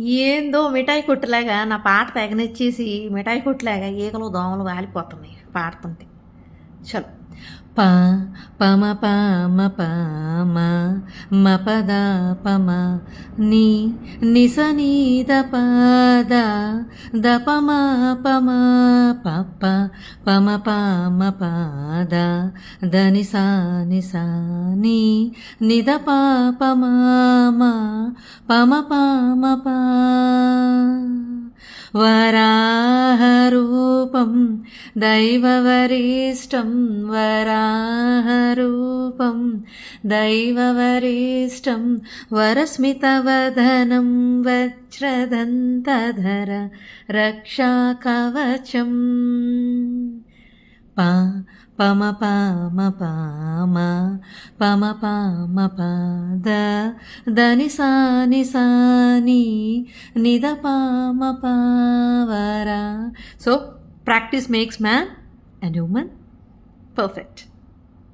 ఏందో మిఠాయి కొట్టులాగా నా పాట తెగ నచ్చేసి మిఠాయి కొట్టులాగా ఈగలు దోమలు వాలిపోతున్నాయి పాడుతుంటే. చలో. ప పమ పమ పమ మ పద పమ ని నిస నీద పద ద పమ పమ పప్ప పమ పమ పద ద నిసా నిసా ని నిద పమ పమ పమ ప వరాహరూపం దైవవరిష్టం వరాహరూపం దైవవరిష్టం వరస్మితవదనం వజ్రదంతధర రక్షాకవచం. పా పమ పమ పమ పమ పమ పద దని సా ని నిద పమ పవర. So practice makes man and human perfect.